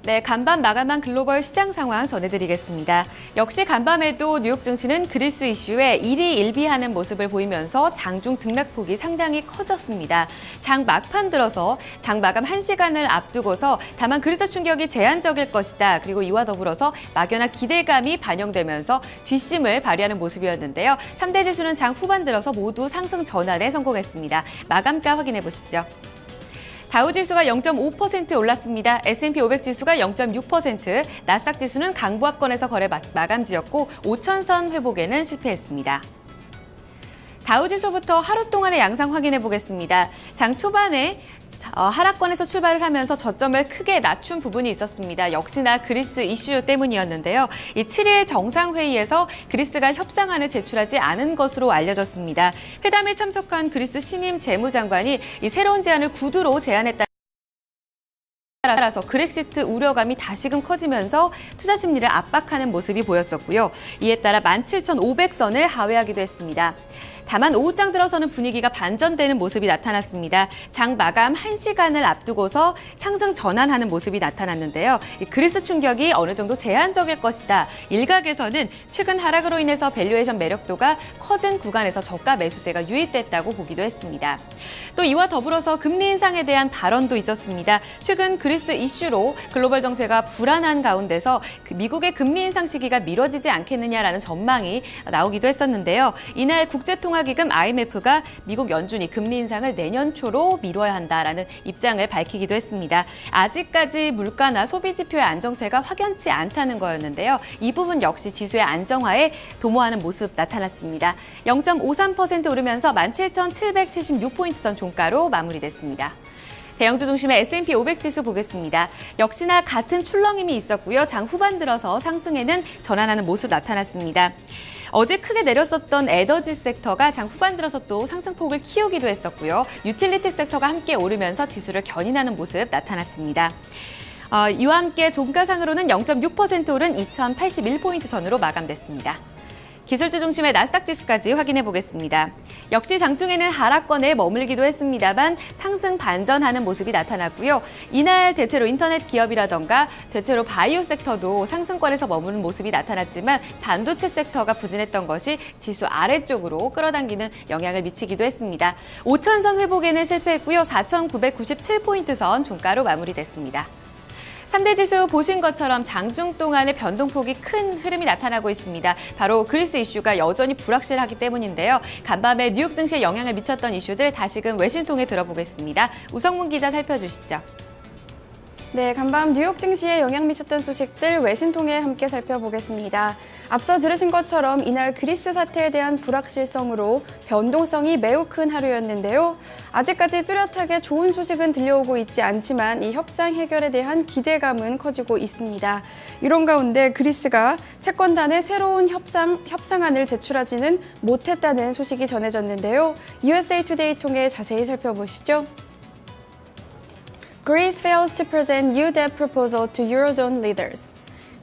네, 간밤 마감한 글로벌 시장 상황 전해드리겠습니다. 역시 간밤에도 뉴욕 증시는 그리스 이슈에 일희일비하는 모습을 보이면서 장중 등락폭이 상당히 커졌습니다. 장 막판 들어서 장 마감 1시간을 앞두고서 다만 그리스 충격이 제한적일 것이다. 그리고 이와 더불어서 막연한 기대감이 반영되면서 뒷심을 발휘하는 모습이었는데요. 3대 지수는 장 후반 들어서 모두 상승 전환에 성공했습니다. 마감가 확인해 보시죠. 다우지수가 0.5% 올랐습니다. S&P 500지수가 0.6%, 나스닥 지수는 강보합권에서 거래 마감지였고 5천선 회복에는 실패했습니다. 다우지수부터 하루 동안의 양상 확인해 보겠습니다. 장 초반에 하락권에서 출발을 하면서 저점을 크게 낮춘 부분이 있었습니다. 역시나 그리스 이슈 때문이었는데요. 이 7일 정상회의에서 그리스가 협상안을 제출하지 않은 것으로 알려졌습니다. 회담에 참석한 그리스 신임 재무장관이 이 새로운 제안을 구두로 제안했다. 따라서 그렉시트 우려감이 다시금 커지면서 투자 심리를 압박하는 모습이 보였었고요. 이에 따라 17,500선을 하회하기도 했습니다. 다만 오후장 들어서는 분위기가 반전되는 모습이 나타났습니다. 장 마감 1시간을 앞두고서 상승 전환하는 모습이 나타났는데요. 그리스 충격이 어느 정도 제한적일 것이다. 일각에서는 최근 하락으로 인해서 밸류에이션 매력도가 커진 구간에서 저가 매수세가 유입됐다고 보기도 했습니다. 또 이와 더불어서 금리 인상에 대한 발언도 있었습니다. 최근 그리스 이슈로 글로벌 정세가 불안한 가운데서 미국의 금리 인상 시기가 미뤄지지 않겠느냐라는 전망이 나오기도 했었는데요. 이날 국제통화기금 IMF가 미국 연준이 금리 인상을 내년 초로 미뤄야 한다라는 입장을 밝히기도 했습니다. 아직까지 물가나 소비 지표의 안정세가 확연치 않다는 거였는데요. 이 부분 역시 지수의 안정화에 도모하는 모습 나타났습니다. 0.53% 오르면서 17,776포인트선 종가로 마무리됐습니다. 대형주 중심의 S&P 500지수 보겠습니다. 역시나 같은 출렁임이 있었고요. 장 후반 들어서 상승에는 전환하는 모습 나타났습니다. 어제 크게 내렸었던 에너지 섹터가 장 후반 들어서 또 상승폭을 키우기도 했었고요. 유틸리티 섹터가 함께 오르면서 지수를 견인하는 모습 나타났습니다. 이와 함께 종가상으로는 0.6% 오른 2,081포인트 선으로 마감됐습니다. 기술주 중심의 나스닥 지수까지 확인해 보겠습니다. 역시 장중에는 하락권에 머물기도 했습니다만 상승 반전하는 모습이 나타났고요. 이날 대체로 인터넷 기업이라던가 대체로 바이오 섹터도 상승권에서 머무는 모습이 나타났지만 반도체 섹터가 부진했던 것이 지수 아래쪽으로 끌어당기는 영향을 미치기도 했습니다. 5천선 회복에는 실패했고요. 4,997포인트 선 종가로 마무리됐습니다. 3대 지수 보신 것처럼 장중 동안의 변동폭이 큰 흐름이 나타나고 있습니다. 바로 그리스 이슈가 여전히 불확실하기 때문인데요. 간밤에 뉴욕 증시에 영향을 미쳤던 이슈들 다시금 외신 통해 들어보겠습니다. 우성문 기자 살펴주시죠. 네, 간밤 뉴욕 증시에 영향 미쳤던 소식들 외신 통해 함께 살펴보겠습니다. 앞서 들으신 것처럼 이날 그리스 사태에 대한 불확실성으로 변동성이 매우 큰 하루였는데요. 아직까지 뚜렷하게 좋은 소식은 들려오고 있지 않지만 이 협상 해결에 대한 기대감은 커지고 있습니다. 이런 가운데 그리스가 채권단에 새로운 협상안을 제출하지는 못했다는 소식이 전해졌는데요. USA Today 통해 자세히 살펴보시죠. Greece fails to present new debt proposal to Eurozone leaders.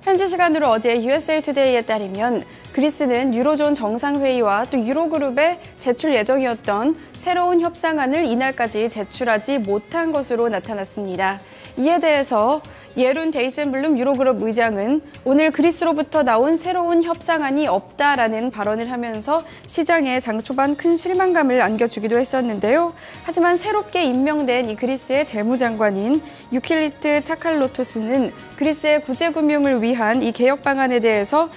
현지 시간으로 어제 USA Today에 따르면 그리스는 유로존 정상회의와 또 유로그룹에 제출 예정이었던 새로운 협상안을 이날까지 제출하지 못한 것으로 나타났습니다. 이에 대해서 예룬 데이센블룸 유로그룹 의장은 오늘 그리스로부터 나온 새로운 협상안이 없다라는 발언을 하면서 시장에 장 초반 큰 실망감을 안겨주기도 했었는데요. 하지만 새롭게 임명된 이 그리스의 재무장관인 유킬리트 차칼로토스는 그리스의 구제금융을 위한 이 개혁 방안에 대해서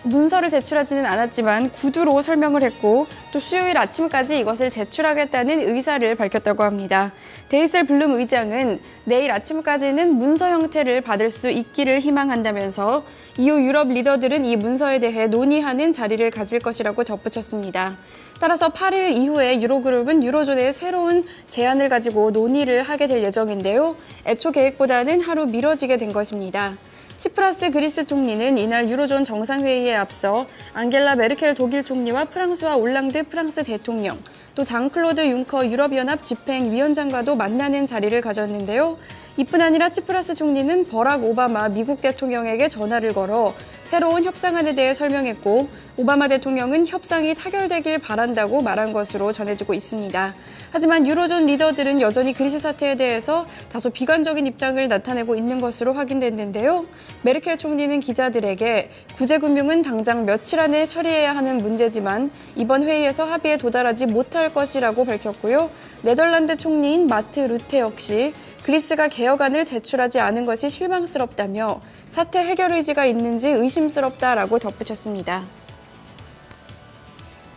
문서를 제출하지는 않았지만 구두로 설명을 했고 또 수요일 아침까지 이것을 제출하겠다는 의사를 밝혔다고 합니다. 데이셀블룸 의장은 내일 아침까지는 문서 형태를 받을 수 있기를 희망한다면서 이후 유럽 리더들은 이 문서에 대해 논의하는 자리를 가질 것이라고 덧붙였습니다. 따라서 8일 이후에 유로그룹은 유로존의 새로운 제안을 가지고 논의를 하게 될 예정인데요. 애초 계획보다는 하루 미뤄지게 된 것입니다. 치프라스 그리스 총리는 이날 유로존 정상회의에 앞서 앙겔라 메르켈 독일 총리와 프랑스와 올랑드 프랑스 대통령, 또 장클로드 융커 유럽연합 집행위원장과도 만나는 자리를 가졌는데요. 이뿐 아니라 치프라스 총리는 버락 오바마 미국 대통령에게 전화를 걸어 새로운 협상안에 대해 설명했고 오바마 대통령은 협상이 타결되길 바란다고 말한 것으로 전해지고 있습니다. 하지만 유로존 리더들은 여전히 그리스 사태에 대해서 다소 비관적인 입장을 나타내고 있는 것으로 확인됐는데요. 메르켈 총리는 기자들에게 구제금융은 당장 며칠 안에 처리해야 하는 문제지만 이번 회의에서 합의에 도달하지 못할 것이라고 밝혔고요. 네덜란드 총리인 마트 루테 역시 그리스가 개혁안을 제출하지 않은 것이 실망스럽다며 사태 해결 의지가 있는지 의심스럽다라고 덧붙였습니다.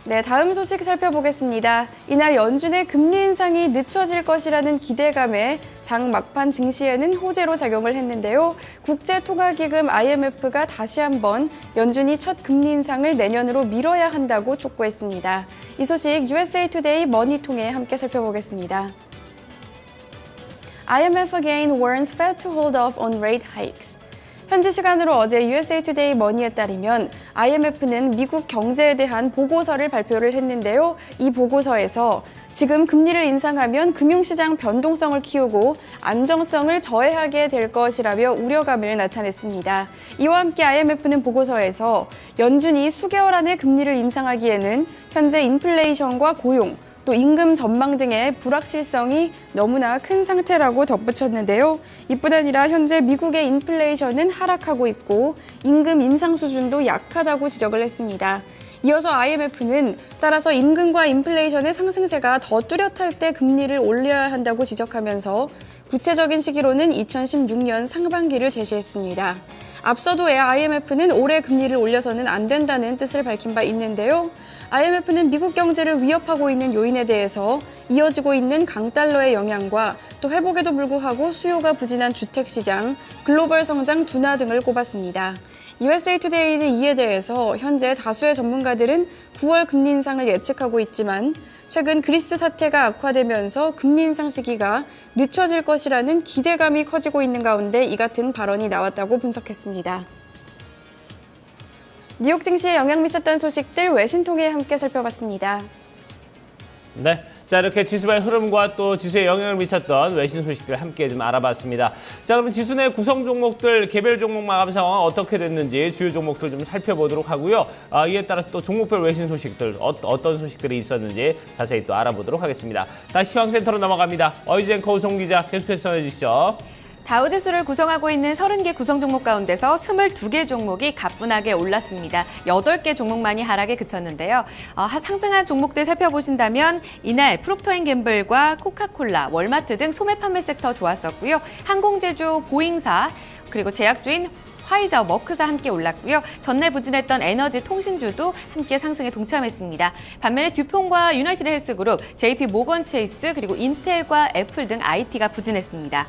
네, 다음 소식 살펴보겠습니다. 이날 연준의 금리 인상이 늦춰질 것이라는 기대감에 장 막판 증시에는 호재로 작용을 했는데요. 국제통화기금 IMF가 다시 한번 연준이 첫 금리 인상을 내년으로 미뤄야 한다고 촉구했습니다. 이 소식 USA Today 머니통에 함께 살펴보겠습니다. IMF again warns Fed to hold off on rate hikes. 현지 시간으로 어제 USA Today 머니에 따르면 IMF는 미국 경제에 대한 보고서를 발표를 했는데요. 이 보고서에서 지금 금리를 인상하면 금융시장 변동성을 키우고 안정성을 저해하게 될 것이라며 우려감을 나타냈습니다. 이와 함께 IMF는 보고서에서 연준이 수개월 안에 금리를 인상하기에는 현재 인플레이션과 고용, 또 임금 전망 등의 불확실성이 너무나 큰 상태라고 덧붙였는데요. 이뿐 아니라 현재 미국의 인플레이션은 하락하고 있고 임금 인상 수준도 약하다고 지적을 했습니다. 이어서 IMF는 따라서 임금과 인플레이션의 상승세가 더 뚜렷할 때 금리를 올려야 한다고 지적하면서 구체적인 시기로는 2016년 상반기를 제시했습니다. 앞서도 IMF는 올해 금리를 올려서는 안 된다는 뜻을 밝힌 바 있는데요. IMF는 미국 경제를 위협하고 있는 요인에 대해서 이어지고 있는 강달러의 영향과 또 회복에도 불구하고 수요가 부진한 주택시장, 글로벌 성장 둔화 등을 꼽았습니다. USA Today는 이에 대해서 현재 다수의 전문가들은 9월 금리 인상을 예측하고 있지만 최근 그리스 사태가 악화되면서 금리 인상 시기가 늦춰질 것이라는 기대감이 커지고 있는 가운데 이 같은 발언이 나왔다고 분석했습니다. 뉴욕 증시에 영향 미쳤던 소식들 외신통해 함께 살펴봤습니다. 네, 자 이렇게 지수의 흐름과 또 지수에 영향을 미쳤던 외신 소식들 함께 좀 알아봤습니다. 자 그러면 지수 내 구성 종목들 개별 종목 마감 상황 어떻게 됐는지 주요 종목들 좀 살펴보도록 하고요. 이에 따라서 또 종목별 외신 소식들 어떤 소식들이 있었는지 자세히 또 알아보도록 하겠습니다. 다시 시황센터로 넘어갑니다. 어이젠커 우성 기자 계속해서 전해주시죠. 다우지수를 구성하고 있는 30개 구성 종목 가운데서 22개 종목이 가뿐하게 올랐습니다. 8개 종목만이 하락에 그쳤는데요. 상승한 종목들 살펴보신다면 이날 프록터앤갬블과 코카콜라, 월마트 등 소매 판매 섹터 좋았었고요. 항공제조 보잉사, 그리고 제약주인 화이자, 머크사 함께 올랐고요. 전날 부진했던 에너지 통신주도 함께 상승에 동참했습니다. 반면에 듀퐁과 유나이티드 헬스그룹, JP 모건 체이스, 그리고 인텔과 애플 등 IT가 부진했습니다.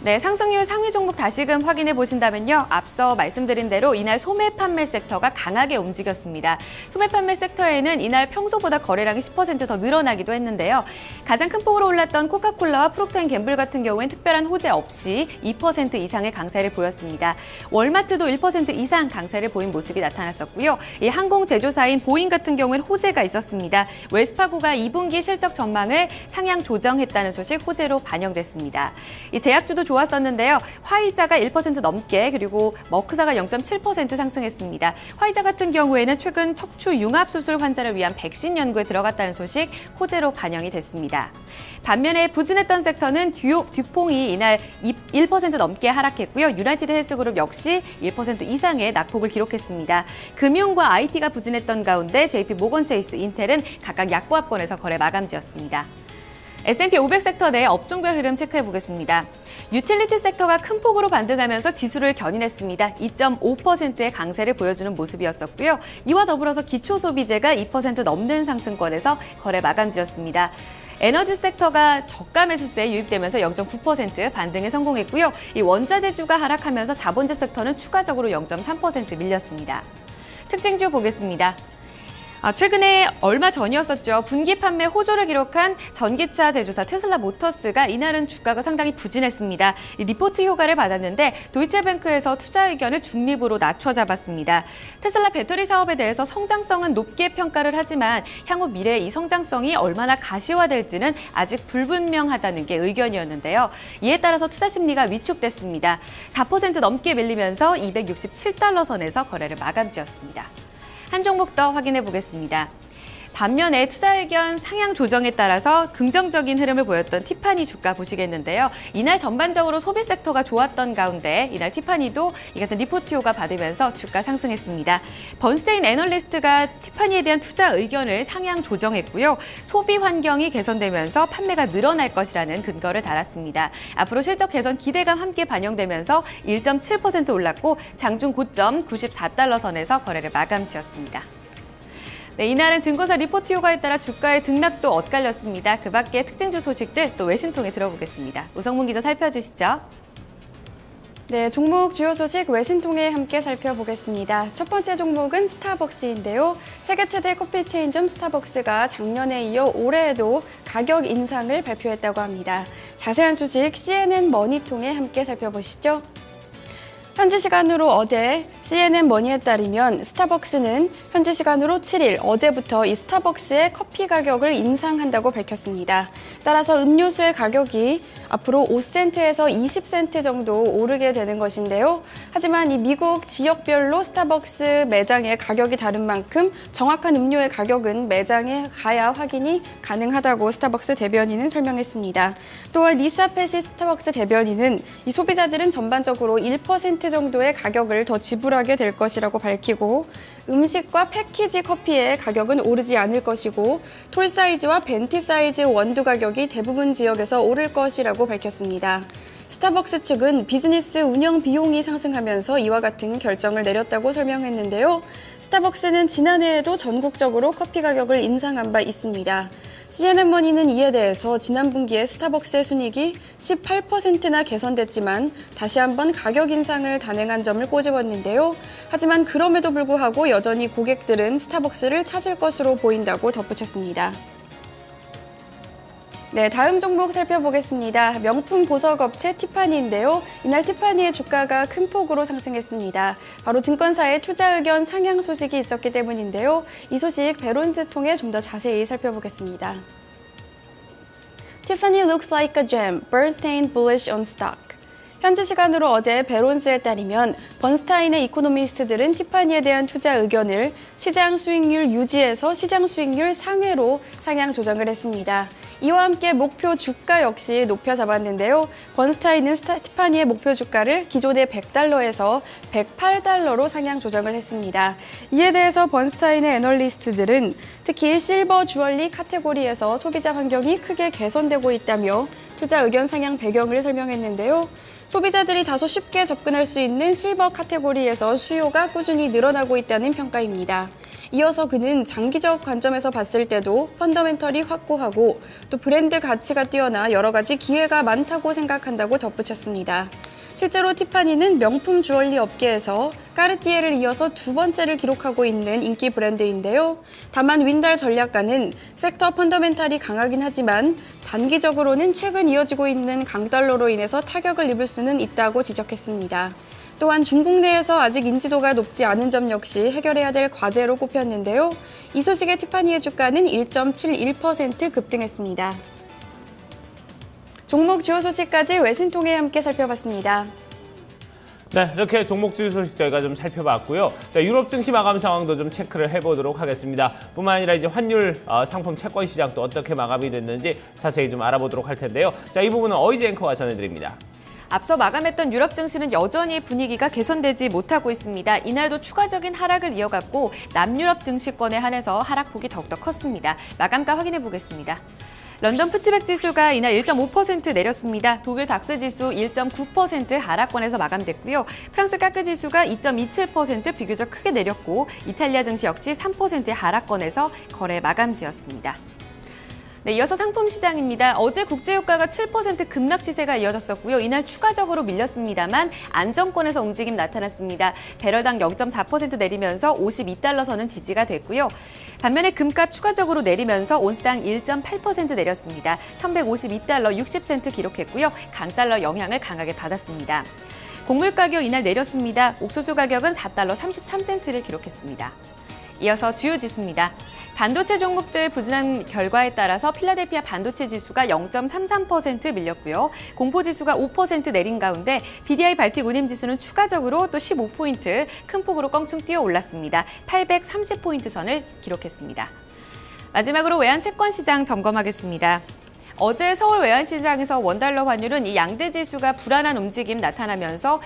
네, 상승률 상위 종목 다시금 확인해 보신다면요. 앞서 말씀드린 대로 이날 소매 판매 섹터가 강하게 움직였습니다. 소매 판매 섹터에는 이날 평소보다 거래량이 10% 더 늘어나기도 했는데요. 가장 큰 폭으로 올랐던 코카콜라와 프록터앤갬블 같은 경우엔 특별한 호재 없이 2% 이상의 강세를 보였습니다. 월마트도 1% 이상 강세를 보인 모습이 나타났었고요. 이 항공 제조사인 보잉 같은 경우엔 호재가 있었습니다. 웰스파고가 2분기 실적 전망을 상향 조정했다는 소식 호재로 반영됐습니다. 이 제약주도 좋았었는데요. 화이자가 1% 넘게 그리고 머크사가 0.7% 상승했습니다. 화이자 같은 경우에는 최근 척추 융합 수술 환자를 위한 백신 연구에 들어갔다는 소식 호재로 반영이 됐습니다. 반면에 부진했던 섹터는 듀퐁이 이날 1% 넘게 하락했고요. 유나이티드 헬스그룹 역시 1% 이상의 낙폭을 기록했습니다. 금융과 IT가 부진했던 가운데 JP 모건 체이스, 인텔은 각각 약보합권에서 거래 마감지였습니다. S&P 500 섹터 내 업종별 흐름 체크해 보겠습니다. 유틸리티 섹터가 큰 폭으로 반등하면서 지수를 견인했습니다. 2.5%의 강세를 보여주는 모습이었었고요. 이와 더불어서 기초소비재가 2% 넘는 상승권에서 거래 마감지였습니다. 에너지 섹터가 저가 매수세에 유입되면서 0.9% 반등에 성공했고요. 이 원자재주가 하락하면서 자본재 섹터는 추가적으로 0.3% 밀렸습니다. 특징주 보겠습니다. 최근에 얼마 전이었었죠. 분기 판매 호조를 기록한 전기차 제조사 테슬라 모터스가 이날은 주가가 상당히 부진했습니다. 이 리포트 효과를 받았는데 도이체뱅크에서 투자 의견을 중립으로 낮춰 잡았습니다. 테슬라 배터리 사업에 대해서 성장성은 높게 평가를 하지만 향후 미래 이 성장성이 얼마나 가시화될지는 아직 불분명하다는 게 의견이었는데요. 이에 따라서 투자 심리가 위축됐습니다. 4% 넘게 밀리면서 267달러 선에서 거래를 마감지었습니다. 한 종목 더 확인해 보겠습니다. 반면에 투자 의견 상향 조정에 따라서 긍정적인 흐름을 보였던 티파니 주가 보시겠는데요. 이날 전반적으로 소비 섹터가 좋았던 가운데 이날 티파니도 이 같은 리포트 효과 받으면서 주가 상승했습니다. 번스테인 애널리스트가 티파니에 대한 투자 의견을 상향 조정했고요. 소비 환경이 개선되면서 판매가 늘어날 것이라는 근거를 달았습니다. 앞으로 실적 개선 기대감 함께 반영되면서 1.7% 올랐고 장중 고점 94달러 선에서 거래를 마감지었습니다. 네, 이날은 증거사 리포트 효과에 따라 주가의 등락도 엇갈렸습니다. 그 밖에 특징주 소식들 또 외신통에 들어보겠습니다. 우성문 기자 살펴주시죠. 네, 종목 주요 소식 외신통에 함께 살펴보겠습니다. 첫 번째 종목은 스타벅스인데요. 세계 최대 커피 체인점 스타벅스가 작년에 이어 올해에도 가격 인상을 발표했다고 합니다. 자세한 소식 CNN 머니통에 함께 살펴보시죠. 현지 시간으로 어제 CNN 머니에 따르면 스타벅스는 현지 시간으로 7일 어제부터 이 스타벅스의 커피 가격을 인상한다고 밝혔습니다. 따라서 음료수의 가격이 앞으로 5센트에서 20센트 정도 오르게 되는 것인데요. 하지만 이 미국 지역별로 스타벅스 매장의 가격이 다른 만큼 정확한 음료의 가격은 매장에 가야 확인이 가능하다고 스타벅스 대변인은 설명했습니다. 또한 리사 페시 스타벅스 대변인은 이 소비자들은 전반적으로 1% 정도의 가격을 더 지불하게 될 것이라고 밝히고 음식과 패키지 커피의 가격은 오르지 않을 것이고 톨 사이즈와 벤티 사이즈 원두 가격이 대부분 지역에서 오를 것이라고 밝혔습니다. 스타벅스 측은 비즈니스 운영 비용이 상승하면서 이와 같은 결정을 내렸다고 설명했는데요. 스타벅스는 지난해에도 전국적으로 커피 가격을 인상한 바 있습니다. CNN머니는 이에 대해서 지난 분기에 스타벅스의 순이익이 18%나 개선됐지만 다시 한번 가격 인상을 단행한 점을 꼬집었는데요. 하지만 그럼에도 불구하고 여전히 고객들은 스타벅스를 찾을 것으로 보인다고 덧붙였습니다. 네, 다음 종목 살펴보겠습니다. 명품 보석업체 티파니인데요. 이날 티파니의 주가가 큰 폭으로 상승했습니다. 바로 증권사의 투자 의견 상향 소식이 있었기 때문인데요. 이 소식 베론스 통해 좀 더 자세히 살펴보겠습니다. Tiffany looks like a gem. Bernstein bullish on stock. 현지 시간으로 어제 베론스에 따르면 번스타인의 이코노미스트들은 티파니에 대한 투자 의견을 시장 수익률 유지에서 시장 수익률 상회로 상향 조정을 했습니다. 이와 함께 목표 주가 역시 높여 잡았는데요. 번스타인은 티파니의 목표 주가를 기존의 $100에서 $108로 상향 조정을 했습니다. 이에 대해서 번스타인의 애널리스트들은 특히 실버 주얼리 카테고리에서 소비자 환경이 크게 개선되고 있다며 투자 의견 상향 배경을 설명했는데요. 소비자들이 다소 쉽게 접근할 수 있는 실버 카테고리에서 수요가 꾸준히 늘어나고 있다는 평가입니다. 이어서 그는 장기적 관점에서 봤을 때도 펀더멘털이 확고하고 또 브랜드 가치가 뛰어나 여러 가지 기회가 많다고 생각한다고 덧붙였습니다. 실제로 티파니는 명품 주얼리 업계에서 까르띠에를 이어서 두 번째를 기록하고 있는 인기 브랜드인데요. 다만 윈달 전략가는 섹터 펀더멘탈이 강하긴 하지만 단기적으로는 최근 이어지고 있는 강달러로 인해서 타격을 입을 수는 있다고 지적했습니다. 또한 중국 내에서 아직 인지도가 높지 않은 점 역시 해결해야 될 과제로 꼽혔는데요. 이 소식에 티파니의 주가는 1.71% 급등했습니다. 종목 주요 소식까지 외신통해 함께 살펴봤습니다. 네, 이렇게 종목 주요 소식 저희가 좀 살펴봤고요. 자, 유럽 증시 마감 상황도 좀 체크를 해보도록 하겠습니다. 뿐만 아니라 이제 환율, 상품 채권 시장도 어떻게 마감이 됐는지 자세히 좀 알아보도록 할 텐데요. 자, 이 부분은 어이지 앵커가 전해드립니다. 앞서 마감했던 유럽 증시는 여전히 분위기가 개선되지 못하고 있습니다. 이날도 추가적인 하락을 이어갔고 남유럽 증시권에 한해서 하락폭이 더욱더 컸습니다. 마감가 확인해 보겠습니다. 런던 푸치백 지수가 이날 1.5% 내렸습니다. 독일 닥스 지수 1.9% 하락권에서 마감됐고요. 프랑스 까크 지수가 2.27% 비교적 크게 내렸고 이탈리아 증시 역시 3%의 하락권에서 거래 마감지였습니다. 네, 이어서 상품 시장입니다. 어제 국제유가가 7% 급락 시세가 이어졌었고요. 이날 추가적으로 밀렸습니다만 안정권에서 움직임 나타났습니다. 배럴당 0.4% 내리면서 52달러 선은 지지가 됐고요. 반면에 금값 추가적으로 내리면서 온스당 1.8% 내렸습니다. 1,152달러 60센트 기록했고요. 강달러 영향을 강하게 받았습니다. 곡물 가격 이날 내렸습니다. 옥수수 가격은 4달러 33센트를 기록했습니다. 이어서 주요 지수입니다. 반도체 종목들 부진한 결과에 따라서 필라델피아 반도체 지수가 0.33% 밀렸고요. 공포지수가 5% 내린 가운데 BDI 발틱 운임 지수는 추가적으로 또 15포인트 큰 폭으로 껑충 뛰어 올랐습니다. 830포인트 선을 기록했습니다. 마지막으로 외환 채권 시장 점검하겠습니다. 어제 서울 외환시장에서 원달러 환율은 이 양대 지수가 불안한 움직임 나타나면서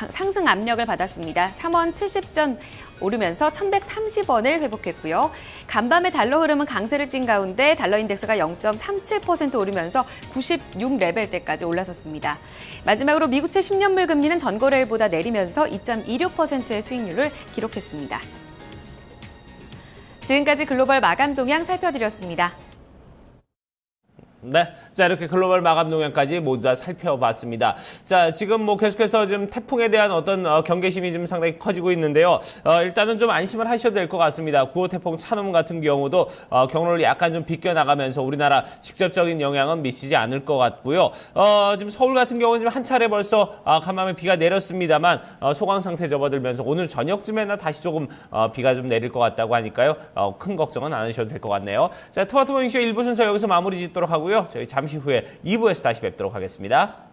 상승 압력을 받았습니다. 3원 70전 오르면서 1,130원을 회복했고요. 간밤에 달러 흐름은 강세를 띈 가운데 달러 인덱스가 0.37% 오르면서 96레벨대까지 올라섰습니다. 마지막으로 미국채 10년물 금리는 전거래일보다 내리면서 2.26%의 수익률을 기록했습니다. 지금까지 글로벌 마감 동향 살펴드렸습니다. 네, 자 이렇게 글로벌 마감 동향까지 모두 다 살펴봤습니다. 자 지금 뭐 계속해서 좀 태풍에 대한 어떤 경계심이 좀 상당히 커지고 있는데요. 일단은 좀 안심을 하셔도 될 것 같습니다. 9호 태풍 찬움 같은 경우도 경로를 약간 좀 비껴나가면서 우리나라 직접적인 영향은 미치지 않을 것 같고요. 지금 서울 같은 경우는 지금 한 차례 벌써 간밤에 비가 내렸습니다만 소강 상태 접어들면서 오늘 저녁쯤에나 다시 조금 비가 좀 내릴 것 같다고 하니까요. 큰 걱정은 안 하셔도 될 것 같네요. 자 토마토 모닝쇼 1부 순서 여기서 마무리 짓도록 하고요. 저희 잠시 후에 2부에서 다시 뵙도록 하겠습니다.